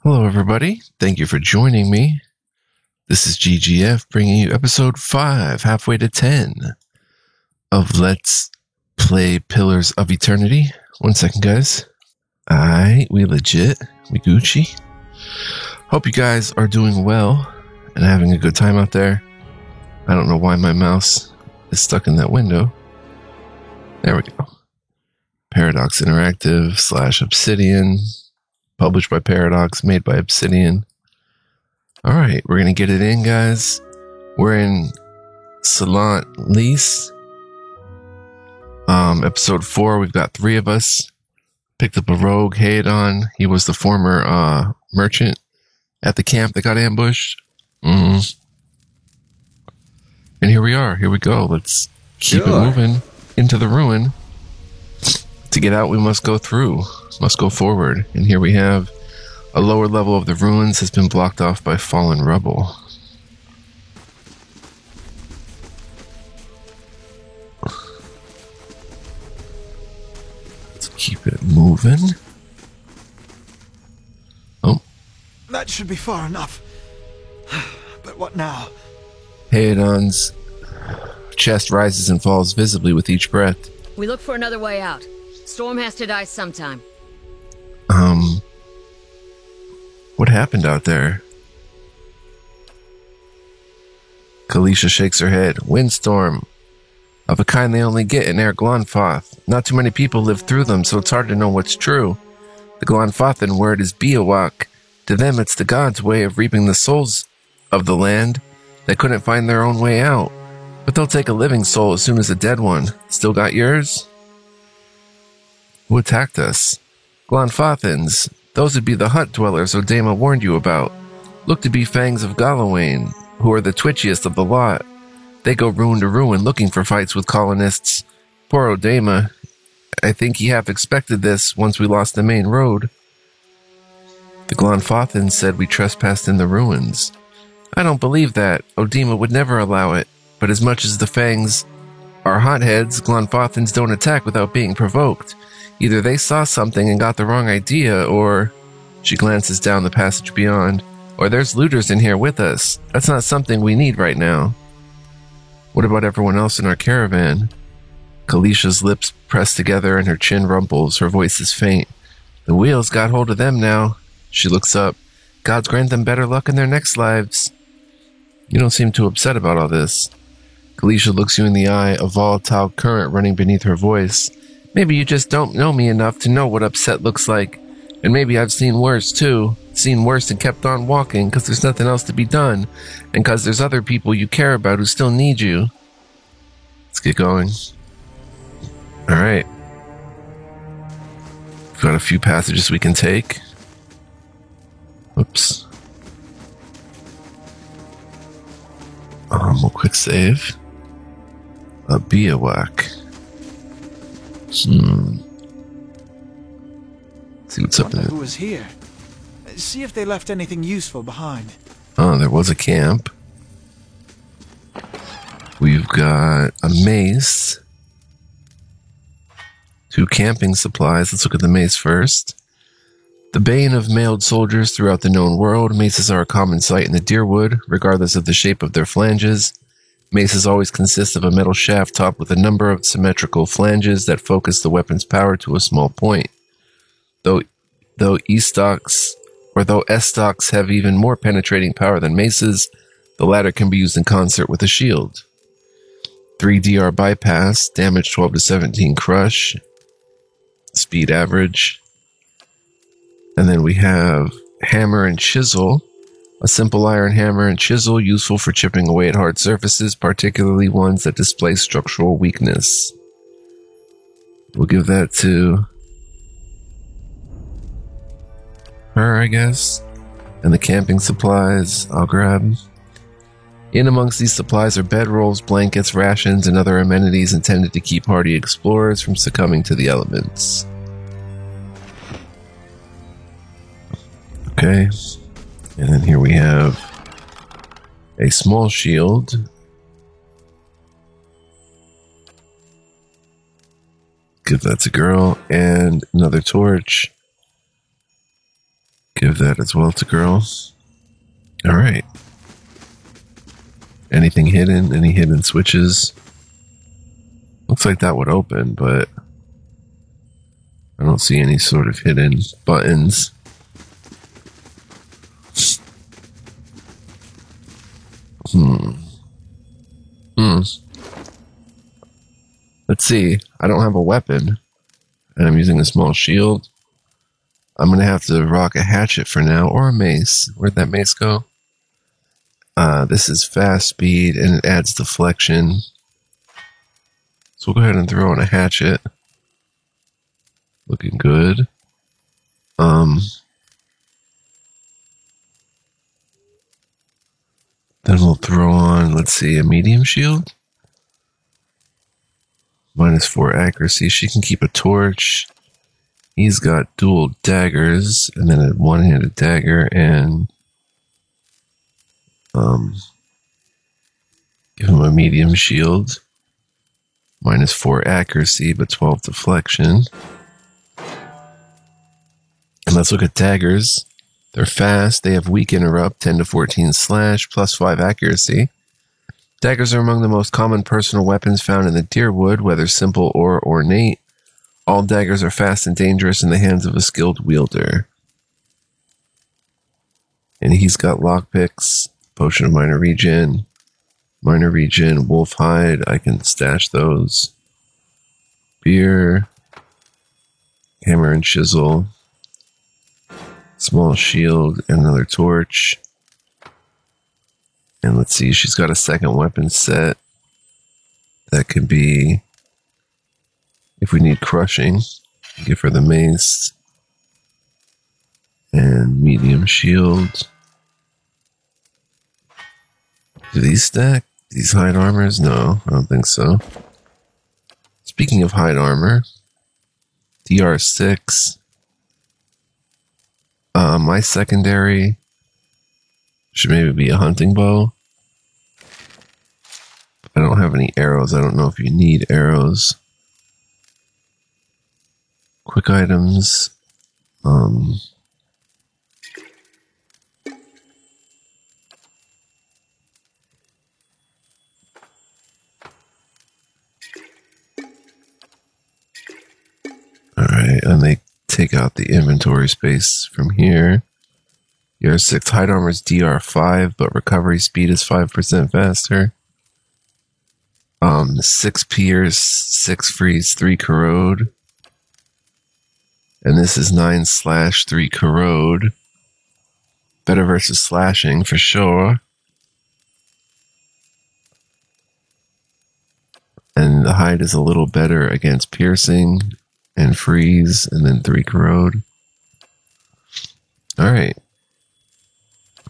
Hello, everybody. Thank you for joining me. This is GGF bringing you episode 5, halfway to 10 of Let's Play Pillars of Eternity. One second, guys. Alright, we legit. We Gucci. Hope you guys are doing well and having a good time out there. I don't know why my mouse is stuck in that window. There we go. Paradox Interactive / Obsidian. Published by Paradox, made by Obsidian. Alright, we're going to get it in, guys. We're in Salant Lys. Episode 4, we've got 3 of us. Picked up a rogue, Haedon. He was the former merchant at the camp that got ambushed. And here we are. Here we go. Let's keep it moving into the ruin. To get out, we must go through. Must go forward. And here we have a lower level of the ruins has been blocked off by fallen rubble. Let's keep it moving. Oh. That should be far enough. But what now? Haedon's chest rises and falls visibly with each breath. We look for another way out. Storm has to die sometime. What happened out there? Kalisha shakes her head. Windstorm. Of a kind they only get in Air Glonfoth. Not too many people live through them, so it's hard to know what's true. The Glonfothan word is Biawak. To them, it's the gods' way of reaping the souls of the land that couldn't find their own way out. But they'll take a living soul as soon as a dead one. Still got yours? Who attacked us? Glonfothans. Those would be the hut dwellers Odema warned you about. Look to be Fangs of Galawain, who are the twitchiest of the lot. They go ruin to ruin looking for fights with colonists. Poor Odema. I think he half expected this once we lost the main road. The Glonfothans said we trespassed in the ruins. I don't believe that. Odema would never allow it. But as much as the Fangs are hotheads, Glonfothans don't attack without being provoked. Either they saw something and got the wrong idea, or... She glances down the passage beyond. Or there's looters in here with us. That's not something we need right now. What about everyone else in our caravan? Kalisha's lips press together and her chin rumples. Her voice is faint. The wheels got hold of them now. She looks up. Gods grant them better luck in their next lives. You don't seem too upset about all this. Kalisha looks you in the eye, a volatile current running beneath her voice. Maybe you just don't know me enough to know what upset looks like. And maybe I've seen worse, too. Seen worse and kept on walking because there's nothing else to be done. And because there's other people you care about who still need you. Let's get going. Alright. We've got a few passages we can take. Oops. We'll quick save. A Biawak. See what's up there. Who was here? See if they left anything useful behind. Oh, there was a camp. We've got a mace. 2 camping supplies. Let's look at the mace first. The bane of mailed soldiers throughout the known world, maces are a common sight in the Dyrwood, regardless of the shape of their flanges. Maces always consist of a metal shaft topped with a number of symmetrical flanges that focus the weapon's power to a small point. Though S-stocks have even more penetrating power than maces, the latter can be used in concert with a shield. 3 DR bypass, damage 12 to 17 crush, speed average. And then we have hammer and chisel. A simple iron hammer and chisel useful for chipping away at hard surfaces, particularly ones that display structural weakness. We'll give that to her, I guess. And the camping supplies I'll grab. In amongst these supplies are bedrolls, blankets, rations, and other amenities intended to keep hardy explorers from succumbing to the elements. Okay. And then here we have a small shield. Give that to girl. And another torch. Give that as well to girl. Alright. Anything hidden? Any hidden switches? Looks like that would open, but I don't see any sort of hidden buttons. Let's see. I don't have a weapon, and I'm using a small shield. I'm going to have to rock a hatchet for now, or a mace. Where'd that mace go? This is fast speed, and it adds deflection. So we'll go ahead and throw in a hatchet. Looking good. Then we'll throw on, let's see, a medium shield. -4 accuracy. She can keep a torch. He's got dual daggers, and then a one-handed dagger, and give him a medium shield. -4 accuracy, but 12 deflection. And let's look at daggers. They're fast. They have weak interrupt, 10 to 14 slash, +5 accuracy. Daggers are among the most common personal weapons found in the Dyrwood, whether simple or ornate. All daggers are fast and dangerous in the hands of a skilled wielder. And he's got lockpicks, potion of minor regen, wolf hide. I can stash those. Beer, hammer and chisel, small shield, and another torch. And let's see, she's got a second weapon set. That could be, if we need crushing, give her the mace. And medium shield. Do these stack? These hide armors? No, I don't think so. Speaking of hide armor, DR6. My secondary should maybe be a hunting bow. I don't have any arrows. I don't know if you need arrows. Quick items. Alright, and they take out the inventory space from here. DR6 hide armor is DR5, but recovery speed is 5% faster. 6 pierce, 6 freeze, 3 corrode. And this is 9 slash, 3 corrode. Better versus slashing for sure. And the hide is a little better against piercing and freeze, and then 3 corrode. Alright.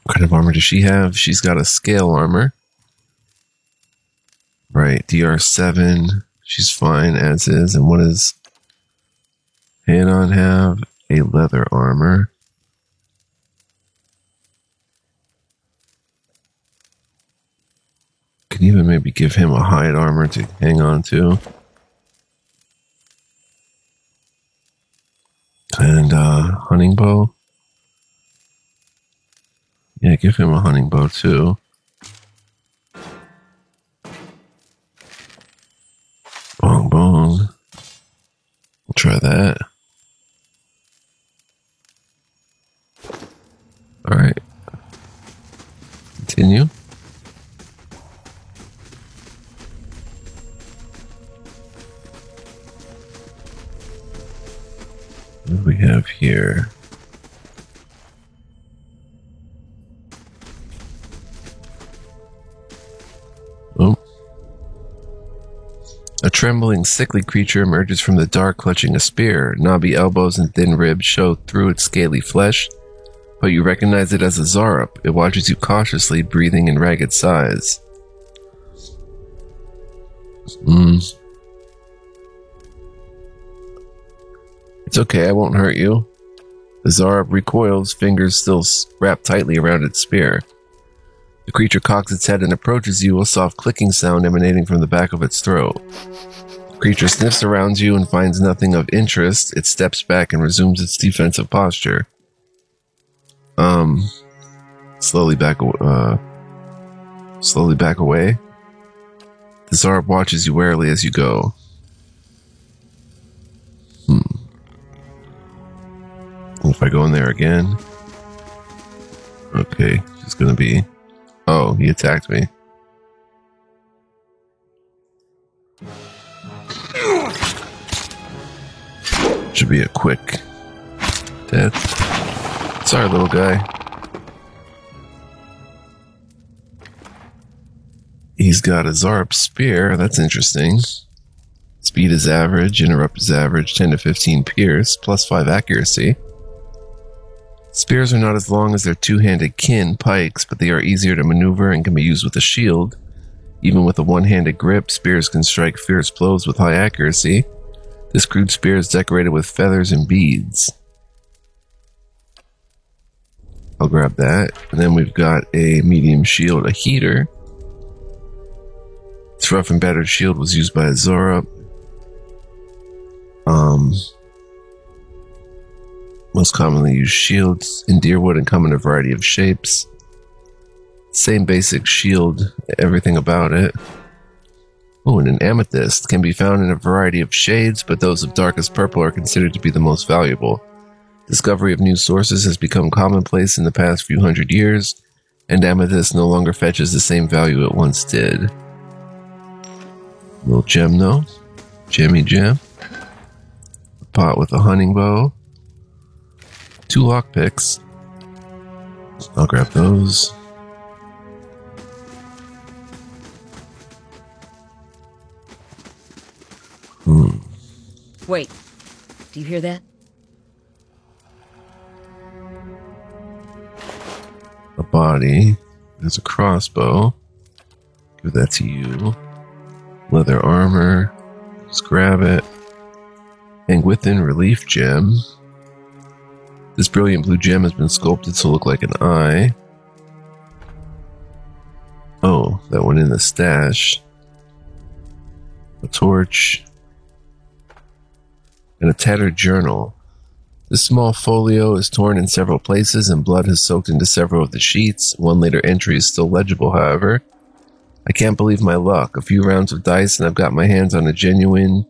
What kind of armor does she have? She's got a scale armor. Right, DR7. She's fine as is. And what does Hanon have? A leather armor. Can even maybe give him a hide armor to hang on to. And hunting bow. Yeah, give him a hunting bow too. Bong bong. We'll try that. Alright. Continue. What do we have here? Oh. A trembling, sickly creature emerges from the dark, clutching a spear. Knobby elbows and thin ribs show through its scaly flesh, but you recognize it as a Zarup. It watches you cautiously, breathing in ragged sighs. It's okay, I won't hurt you. The Zarup recoils, fingers still wrapped tightly around its spear. The creature cocks its head and approaches you, a soft clicking sound emanating from the back of its throat. The creature sniffs around you and finds nothing of interest. It steps back and resumes its defensive posture. Slowly back away. The Zarb watches you warily as you go. If I go in there again. Okay, she's gonna be... Oh, he attacked me. Should be a quick death. Sorry, little guy. He's got a Zarb spear. That's interesting. Speed is average. Interrupt is average. 10 to 15 pierce. Plus 5 accuracy. Spears are not as long as their two-handed kin, pikes, but they are easier to maneuver and can be used with a shield. Even with a one-handed grip, spears can strike fierce blows with high accuracy. This crude spear is decorated with feathers and beads. I'll grab that. And then we've got a medium shield, a heater. This rough and battered shield was used by Azora. Most commonly used shields in Deerwood and come in a variety of shapes. Same basic shield, everything about it. Oh, and an amethyst can be found in a variety of shades, but those of darkest purple are considered to be the most valuable. Discovery of new sources has become commonplace in the past few hundred years, and amethyst no longer fetches the same value it once did. Little gem though. Gemmy gem. A pot with a hunting bow. 2 lockpicks. I'll grab those. Wait. Do you hear that? A body. There's a crossbow. Give that to you. Leather armor. Just grab it. And within relief gem. This brilliant blue gem has been sculpted to look like an eye. Oh, that went in the stash. A torch. And a tattered journal. This small folio is torn in several places and blood has soaked into several of the sheets. One later entry is still legible, however. I can't believe my luck. A few rounds of dice and I've got my hands on a genuine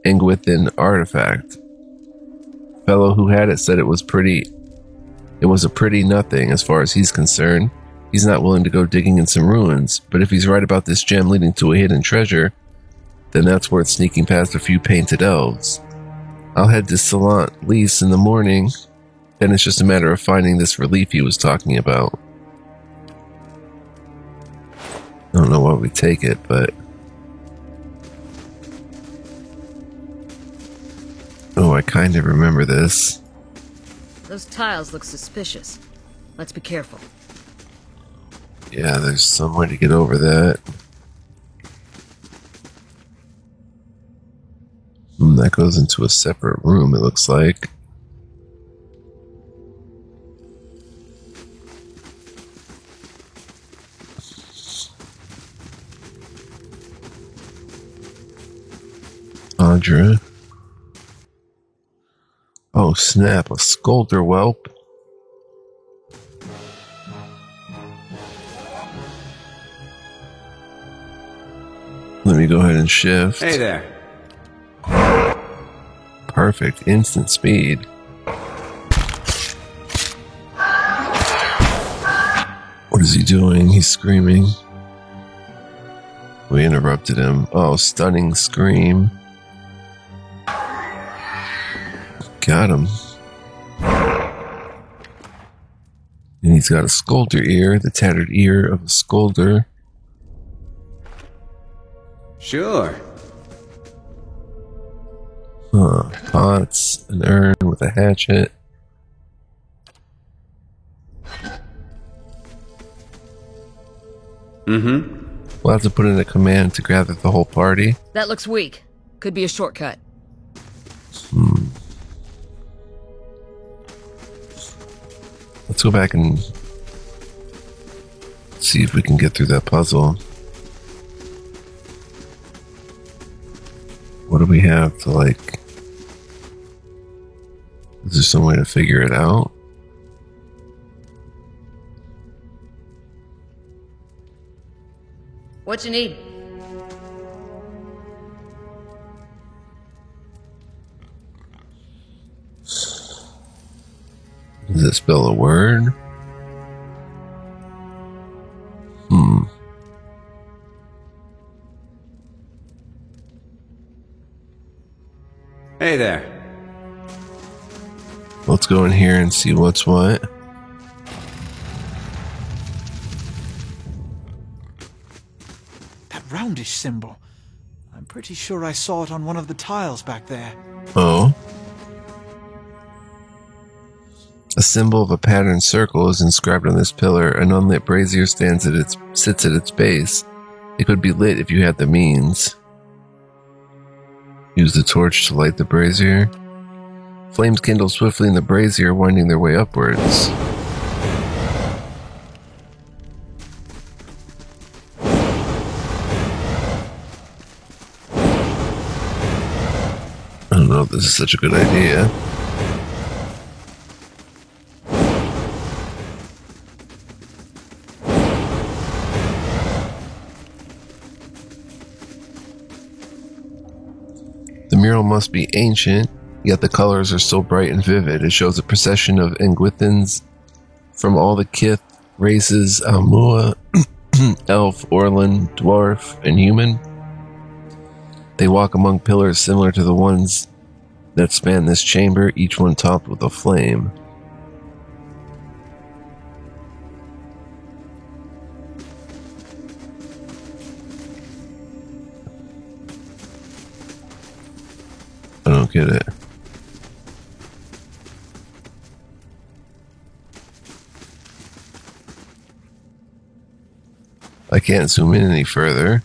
Engwithin artifact. The fellow who had it said it was a pretty nothing as far as he's concerned. He's not willing to go digging in some ruins, but if he's right about this gem leading to a hidden treasure, then that's worth sneaking past a few painted elves. I'll head to Salant Lys in the morning, then it's just a matter of finding this relief he was talking about. I don't know why we take it, but... Oh, I kind of remember this. Those tiles look suspicious. Let's be careful. Yeah, there's some way to get over that. That goes into a separate room, it looks like. Audra. Oh snap, a Scolder whelp. Let me go ahead and shift. Hey there. Perfect, instant speed. What is he doing? He's screaming. We interrupted him. Oh, stunning scream. Got him. And he's got a Scolder ear, the tattered ear of a Scolder. Sure. Huh. Pots, an urn with a hatchet. We'll have to put in a command to gather the whole party. That looks weak. Could be a shortcut. Let's go back and see if we can get through that puzzle. What do we have to, like... Is there some way to figure it out? What you need? Does it spell a word? Hey there. Let's go in here and see what's what. That roundish symbol. I'm pretty sure I saw it on one of the tiles back there. Oh. A symbol of a patterned circle is inscribed on this pillar. An unlit brazier sits at its base. It could be lit if you had the means. Use the torch to light the brazier. Flames kindle swiftly in the brazier, winding their way upwards. I don't know if this is such a good idea. The mural must be ancient, yet the colors are still bright and vivid. It shows a procession of Engwithans from all the Kith races, Almua, Elf, Orlan, Dwarf, and Human. They walk among pillars similar to the ones that span this chamber, each one topped with a flame. I don't get it. I can't zoom in any further.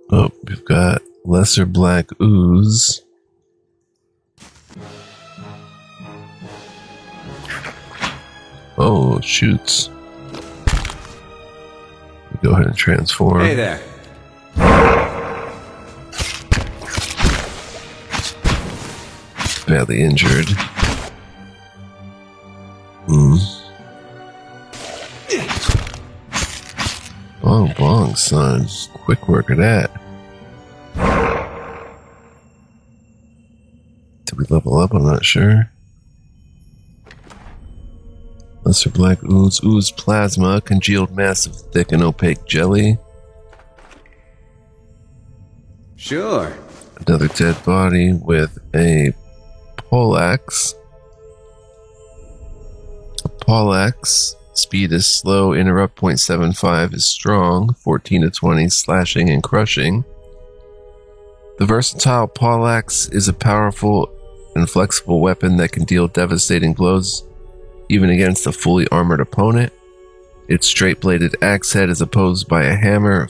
Oh, we've got lesser black ooze. Oh, shoots. Go ahead and transform. Hey there. Badly injured. Oh, bong, son. Quick work of that. Did we level up? I'm not sure. Lesser black ooze. Ooze plasma. Congealed mass of thick and opaque jelly. Sure. Another dead body with a poleaxe. A poleaxe. Speed is slow. Interrupt 0.75 is strong. 14 to 20 slashing and crushing. The versatile poleaxe is a powerful and flexible weapon that can deal devastating blows even against a fully armored opponent. Its straight-bladed axe head is opposed by a hammer,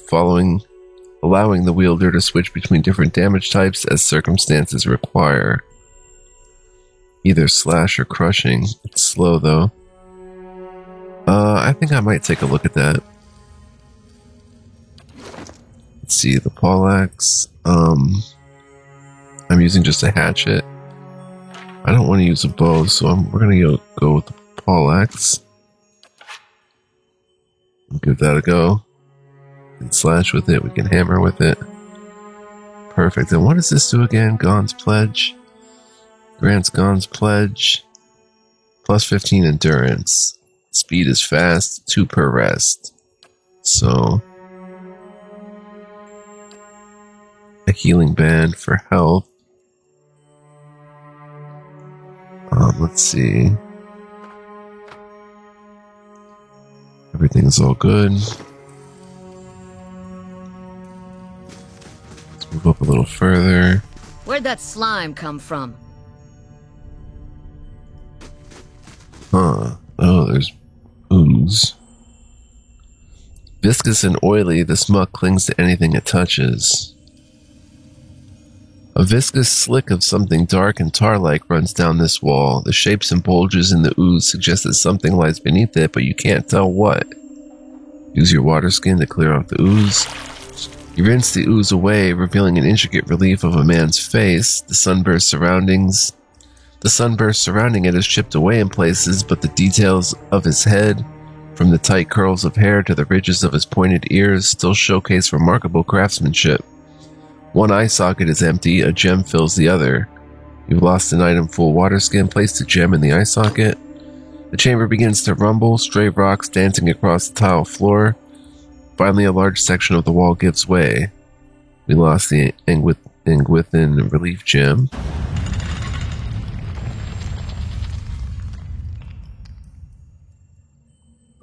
allowing the wielder to switch between different damage types as circumstances require. Either slash or crushing. It's slow though. I think I might take a look at that. Let's see, the poleaxe. I'm using just a hatchet. I don't want to use a bow, so we're gonna go with the poleaxe. Give that a go. We can slash with it, we can hammer with it. Perfect. And what does this do again? Gon's Pledge. Grants Gon's Pledge. Plus 15 endurance. Speed is fast, 2 per rest. So, a healing band for health. Let's see. Everything's all good. Let's move up a little further. Where'd that slime come from? Huh. Oh, there's ooze. Viscous and oily, this muck clings to anything it touches. A viscous slick of something dark and tar-like runs down this wall. The shapes and bulges in the ooze suggest that something lies beneath it, but you can't tell what. Use your water skin to clear off the ooze. You rinse the ooze away, revealing an intricate relief of a man's face. The sunburst surrounding it is chipped away in places, but the details of his head, from the tight curls of hair to the ridges of his pointed ears, still showcase remarkable craftsmanship. One eye socket is empty, a gem fills the other. You've lost an item full water skin, placed a gem in the eye socket. The chamber begins to rumble, stray rocks dancing across the tile floor. Finally, a large section of the wall gives way. We lost the Engwithin relief gem.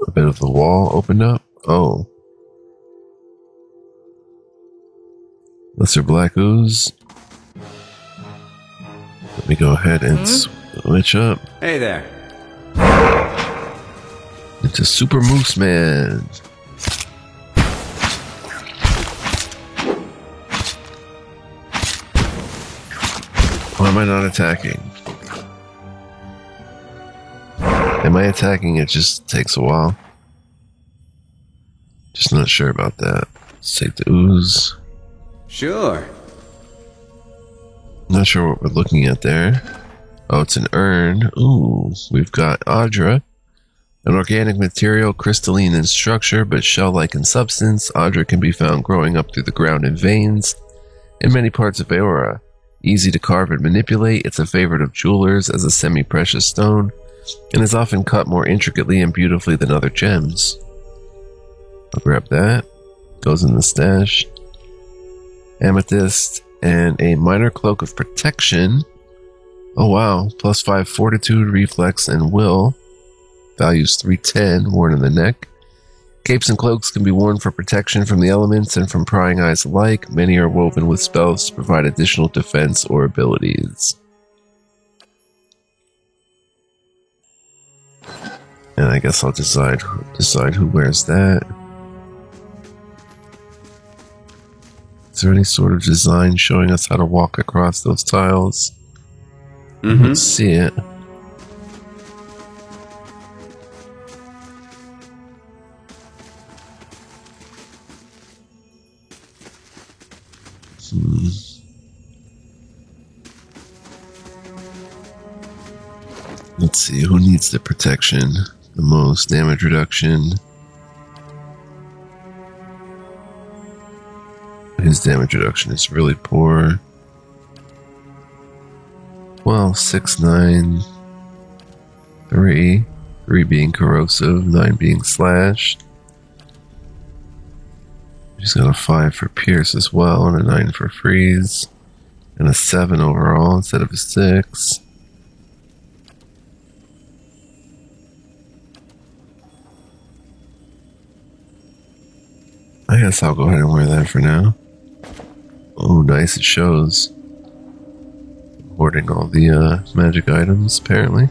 A bit of the wall opened up. Oh. Lesser black ooze. Let me go ahead and switch up. Hey there. Into Super Moose Man. Why am I not attacking? Am I attacking? It just takes a while. Just not sure about that. Let's take the ooze. Sure. Not sure what we're looking at there. Oh, it's an urn. Ooh, we've got Audra. An organic material, crystalline in structure, but shell-like in substance, Audra can be found growing up through the ground in veins in many parts of Eora. Easy to carve and manipulate, it's a favorite of jewelers as a semi-precious stone, and is often cut more intricately and beautifully than other gems. I'll grab that. Goes in the stash. Amethyst and a minor cloak of protection. Oh wow, +5 fortitude, reflex, and will. Values 310, worn in the neck. Capes and cloaks can be worn for protection from the elements and from prying eyes alike. Many are woven with spells to provide additional defense or abilities. And I guess I'll decide who wears that. Is there any sort of design showing us how to walk across those tiles? Let's see it. Let's see, who needs the protection the most? Damage reduction. His damage reduction is really poor. Well, 6, 9, 3. 3 being corrosive, 9 being slashed. He's got a 5 for pierce as well, and a 9 for freeze. And a 7 overall instead of a 6. I guess I'll go ahead and wear that for now. Oh, nice, it shows. Hoarding all the magic items, apparently.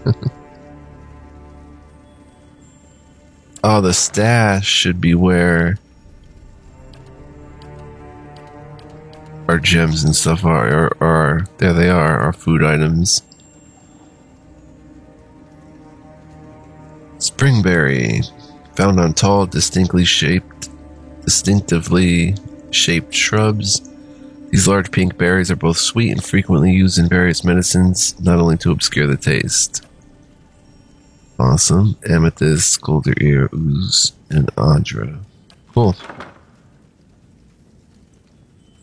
Oh, the stash should be where our gems and stuff are. There they are, our food items. Springberry. Found on tall, distinctively shaped shrubs. These large pink berries are both sweet and frequently used in various medicines, not only to obscure the taste. Awesome. Amethyst, Golder Ear, Ooze, and Audra. Cool.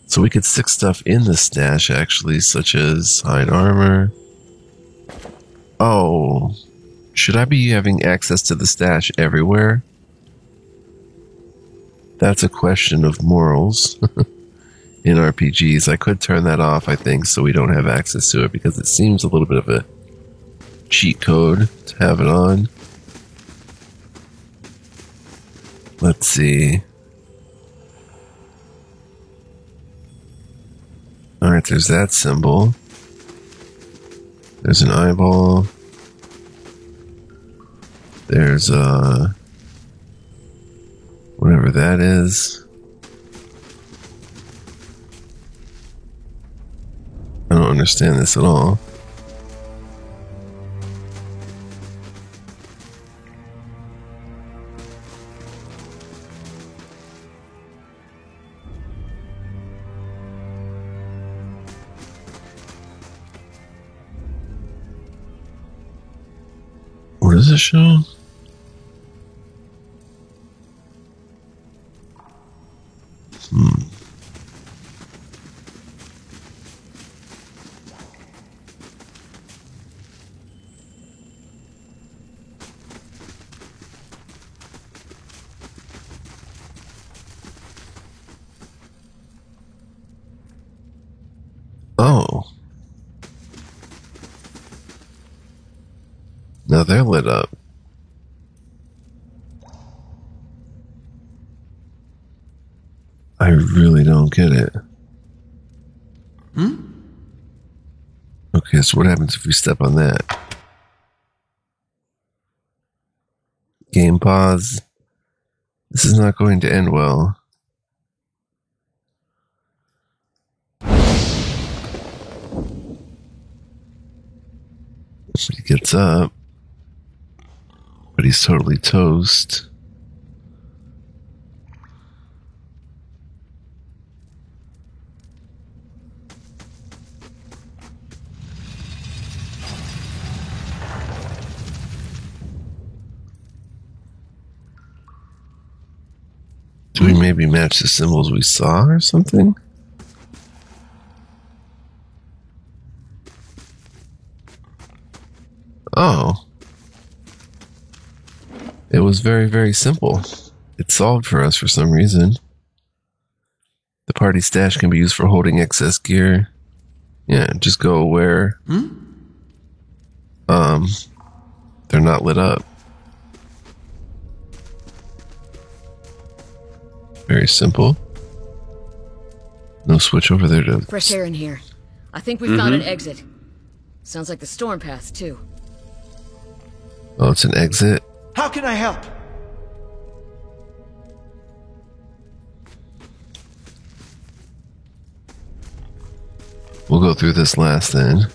So we could stick stuff in the stash, actually, such as hide armor. Oh. Should I be having access to the stash everywhere? That's a question of morals. In RPGs, I could turn that off, I think, so we don't have access to it, because it seems a little bit of a cheat code to have it on. Let's see. Alright, there's that symbol. There's an eyeball. There's whatever that is. I don't understand this at all. does it show? Oh. Now they're lit up. I really don't get it. Okay, so what happens if we step on that? Game pause. This is not going to end well. He gets up, but he's totally toast. Do we maybe match the symbols we saw or something? Oh. It was very, very simple. It solved for us for some reason. The party stash can be used for holding excess gear. Yeah, just go where they're not lit up. Very simple. No switch over there to... Fresh air in here. I think we found an exit. Sounds like the storm path, too. Oh, it's an exit? How can I help? We'll go through this last then.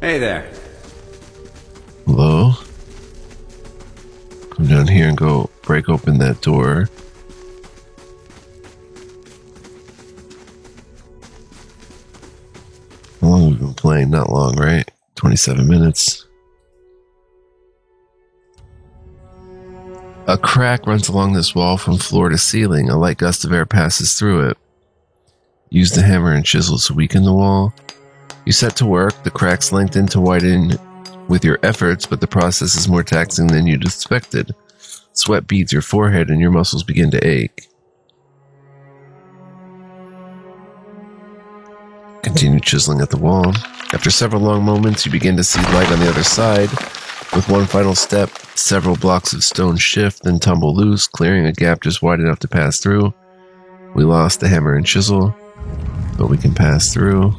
Hey there. Hello? Come down here and go break open that door. How long have we been playing? Not long, right? 27 minutes. A crack runs along this wall from floor to ceiling. A light gust of air passes through it. Use the hammer and chisel to weaken the wall. You set to work. The cracks lengthen to widen with your efforts, but the process is more taxing than you'd expected. Sweat beads your forehead and your muscles begin to ache. Continue chiseling at the wall. After several long moments, you begin to see light on the other side. With one final step, several blocks of stone shift and tumble loose, clearing a gap just wide enough to pass through. We lost the hammer and chisel, but we can pass through.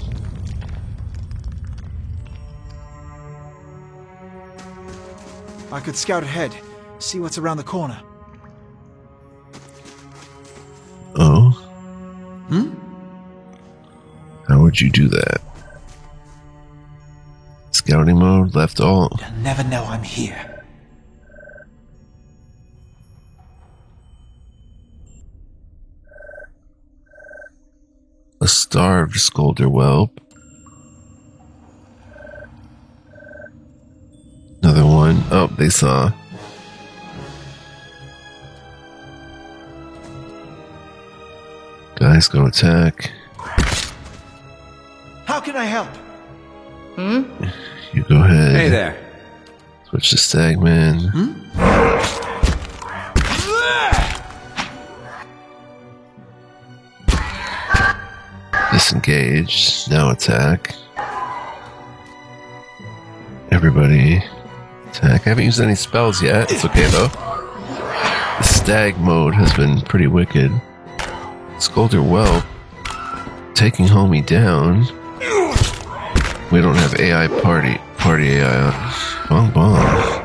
I could scout ahead, see what's around the corner. Oh? How would you do that? Scouting mode, left alt. You'll never know I'm here. A starved scolder whelp. Another one. Oh, they saw. Guys, go attack. How can I help? You go ahead. Hey there. Switch to Stagman. Disengage. Now attack. Everybody attack. I haven't used any spells yet. It's okay though. The stag mode has been pretty wicked. Scolder Whelp taking homie down. We don't have AI party AI on. Bong bong.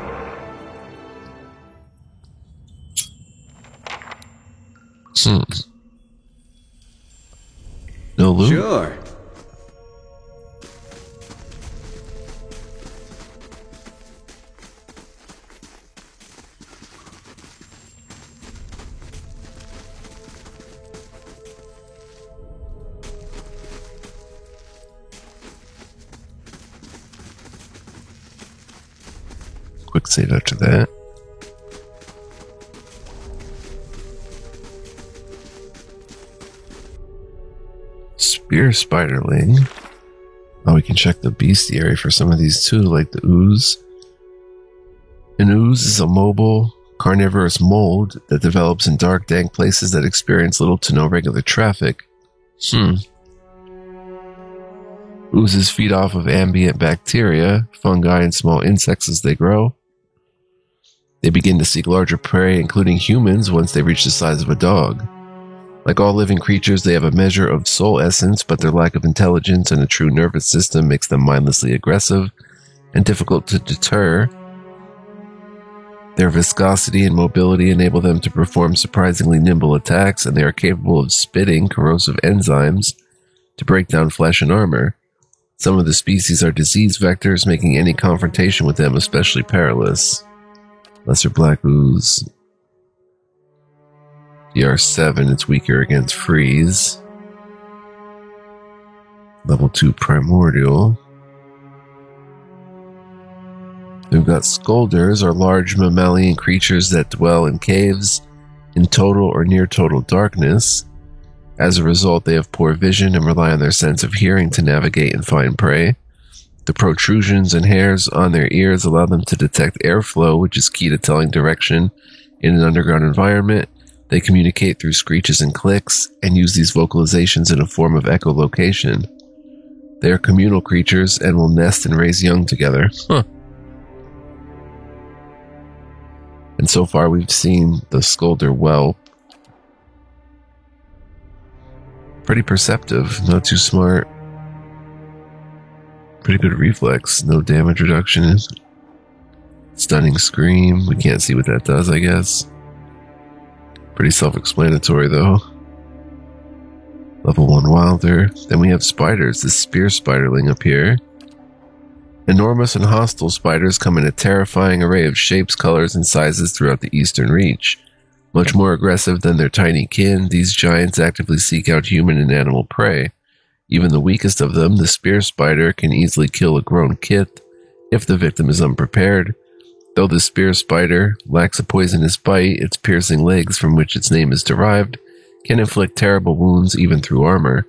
No loot? Sure. quick save after that. Spear Spiderling. Oh, we can check the bestiary for some of these too, like the ooze. An ooze is a mobile, carnivorous mold that develops in dark, dank places that experience little to no regular traffic. Oozes feed off of ambient bacteria, fungi, and small insects as they grow. They begin to seek larger prey, including humans, once they reach the size of a dog. Like all living creatures, they have a measure of soul essence, but their lack of intelligence and a true nervous system makes them mindlessly aggressive and difficult to deter. Their viscosity and mobility enable them to perform surprisingly nimble attacks, and they are capable of spitting corrosive enzymes to break down flesh and armor. Some of the species are disease vectors, making any confrontation with them especially perilous. Lesser Black Ooze. DR7, it's weaker against freeze. Level 2 Primordial. We've got Scolders, are large mammalian creatures that dwell in caves in total or near total darkness. As a result, they have poor vision and rely on their sense of hearing to navigate and find prey. The protrusions and hairs on their ears allow them to detect airflow, which is key to telling direction in an underground environment. They communicate through screeches and clicks, and use these vocalizations in a form of echolocation. They are communal creatures and will nest and raise young together. And so far we've seen the Scolder whelp. Pretty perceptive, not too smart. Pretty good reflex, no damage reduction. Stunning scream, we can't see what that does, I guess. Pretty self-explanatory though. Level 1 Wilder. Then we have spiders, the Spear Spiderling up here. Enormous and hostile spiders come in a terrifying array of shapes, colors, and sizes throughout the Eastern Reach. Much more aggressive than their tiny kin, these giants actively seek out human and animal prey. Even the weakest of them, the spear spider, can easily kill a grown kit if the victim is unprepared. Though the spear spider lacks a poisonous bite, its piercing legs, from which its name is derived, can inflict terrible wounds even through armor.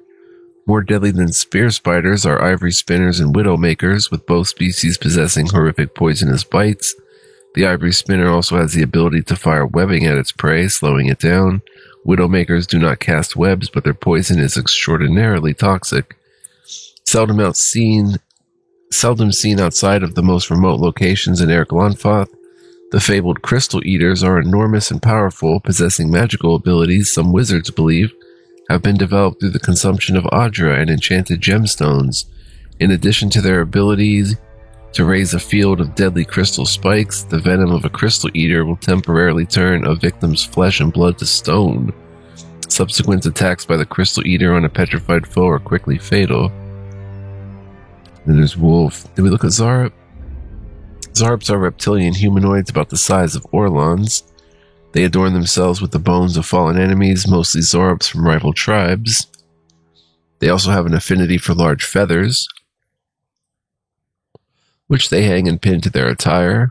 More deadly than spear spiders are ivory spinners and widowmakers, with both species possessing horrific poisonous bites. The ivory spinner also has the ability to fire webbing at its prey, slowing it down. Widowmakers do not cast webs, but their poison is extraordinarily toxic. Seldom seen outside of the most remote locations in Air Glanfath, the fabled Crystal Eaters are enormous and powerful, possessing magical abilities some wizards believe have been developed through the consumption of Adra and enchanted gemstones. In addition to their abilities to raise a field of deadly crystal spikes, the venom of a Crystal Eater will temporarily turn a victim's flesh and blood to stone. Subsequent attacks by the Crystal Eater on a petrified foe are quickly fatal. Then there's Wolf. Did we look at Zarup? Zarups are reptilian humanoids about the size of Orlons. They adorn themselves with the bones of fallen enemies, mostly Zarups from rival tribes. They also have an affinity for large feathers, which they hang and pin to their attire.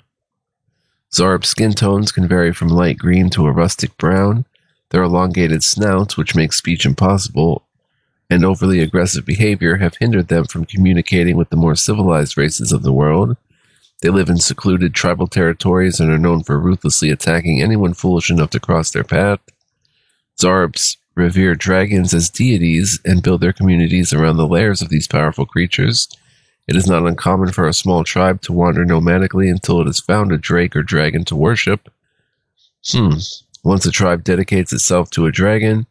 Zarup skin tones can vary from light green to a rustic brown. Their elongated snouts, which make speech impossible, and overly aggressive behavior have hindered them from communicating with the more civilized races of the world. They live in secluded tribal territories and are known for ruthlessly attacking anyone foolish enough to cross their path. Zarups revere dragons as deities and build their communities around the lairs of these powerful creatures. It is not uncommon for a small tribe to wander nomadically until it has found a drake or dragon to worship. Once a tribe dedicates itself to a dragon,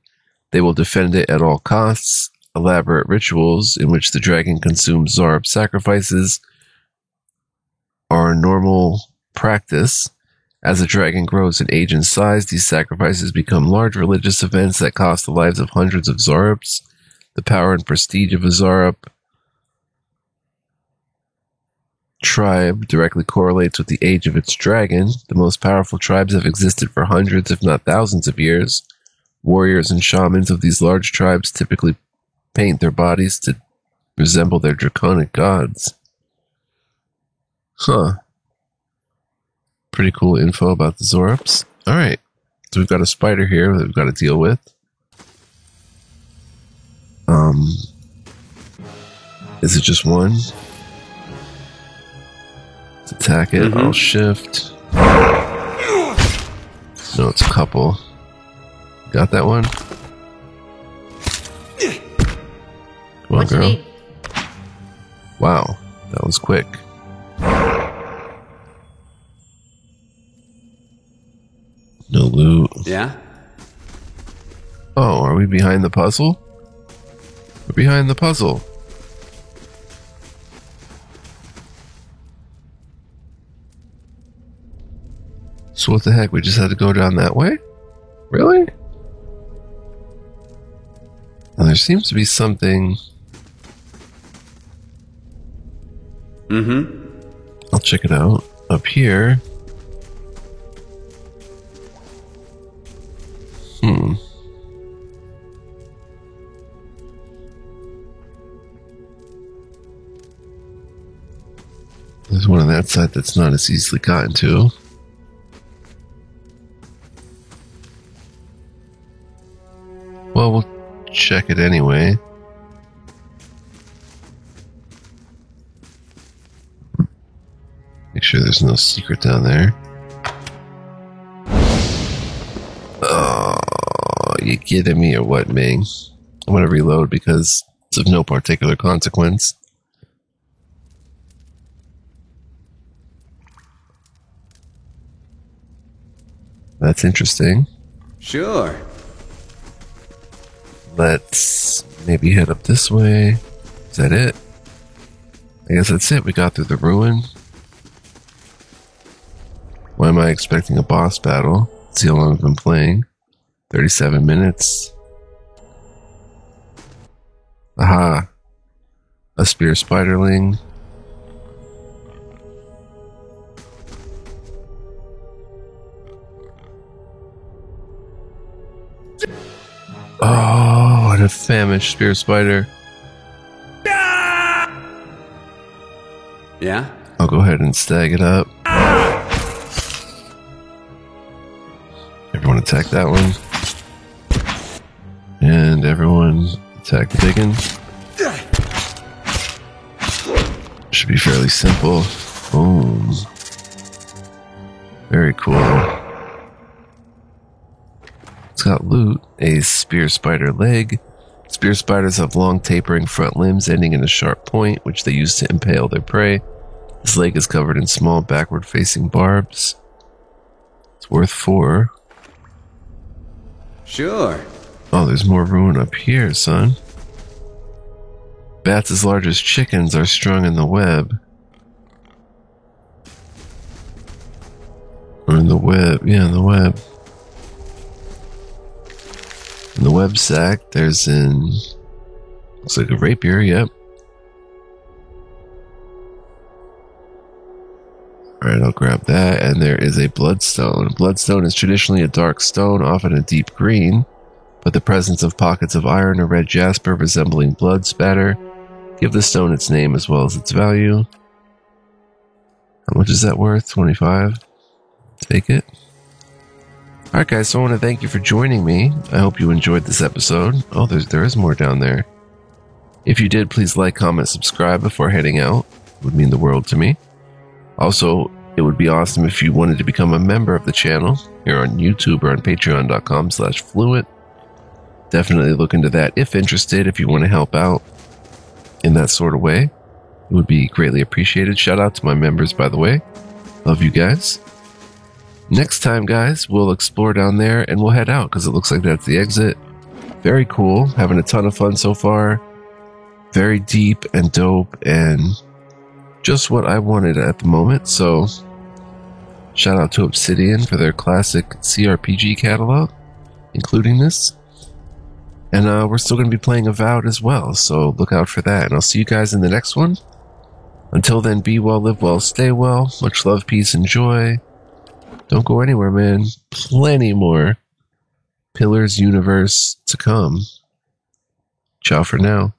they will defend it at all costs. Elaborate rituals in which the dragon consumes Zarup sacrifices are a normal practice. As a dragon grows in age and size, these sacrifices become large religious events that cost the lives of hundreds of Zarups. The power and prestige of a Zarup tribe directly correlates with the age of its dragon. The most powerful tribes have existed for hundreds, if not thousands of years. Warriors and shamans of these large tribes typically paint their bodies to resemble their draconic gods. Pretty cool info about the Zorups. Alright. So we've got a spider here that we've got to deal with. Is it just one? Let's attack it. I'll shift. No, it's a couple. Got that one? Come on, girl. Wow, that was quick. No loot. Yeah? Oh, are we behind the puzzle? We're behind the puzzle. So what the heck? We just had to go down that way? Really? Well, there seems to be something. I'll check it out. Up here. There's one on that side that's not as easily gotten to. Well, we'll check it anyway. Make sure there's no secret down there. Oh, you kidding me or what, Ming? I'm gonna reload because it's of no particular consequence. That's interesting. Sure. Let's maybe head up this way. Is that it? I guess that's it. We got through the ruin. Why am I expecting a boss battle? Let's see how long I've been playing. 37 minutes. Aha. A spear spiderling. Oh, and a famished spear spider. Yeah? I'll go ahead and stag it up. Everyone attack that one. And everyone attack the big one. Should be fairly simple. Boom. Very cool. It's got loot. A spear spider leg. Spear spiders have long tapering front limbs ending in a sharp point, which they use to impale their prey. This leg is covered in small backward facing barbs. It's worth 4. Sure. Oh, there's more ruin up here, son. Bats as large as chickens are strung in the web. Or in the web. Yeah, in the web. In the web sack, there's looks like a rapier, yep. Alright, I'll grab that. And there is a bloodstone. Bloodstone is traditionally a dark stone, often a deep green, but the presence of pockets of iron or red jasper resembling blood spatter give the stone its name as well as its value. How much is that worth? 25. Take it. Alright guys, so I want to thank you for joining me. I hope you enjoyed this episode. Oh, there is more down there. If you did, please like, comment, subscribe before heading out. It would mean the world to me. Also, it would be awesome if you wanted to become a member of the channel here on YouTube or on patreon.com/fluent. Definitely look into that if interested, if you want to help out in that sort of way. It would be greatly appreciated. Shout out to my members, by the way. Love you guys. Next time, guys, we'll explore down there and we'll head out because it looks like that's the exit. Very cool. Having a ton of fun so far. Very deep and dope and just what I wanted at the moment. So, shout out to Obsidian for their classic CRPG catalog, including this. And we're still going to be playing Avowed as well, so look out for that. And I'll see you guys in the next one. Until then, be well, live well, stay well. Much love, peace, and joy. Don't go anywhere, man. Plenty more Pillars universe to come. Ciao for now.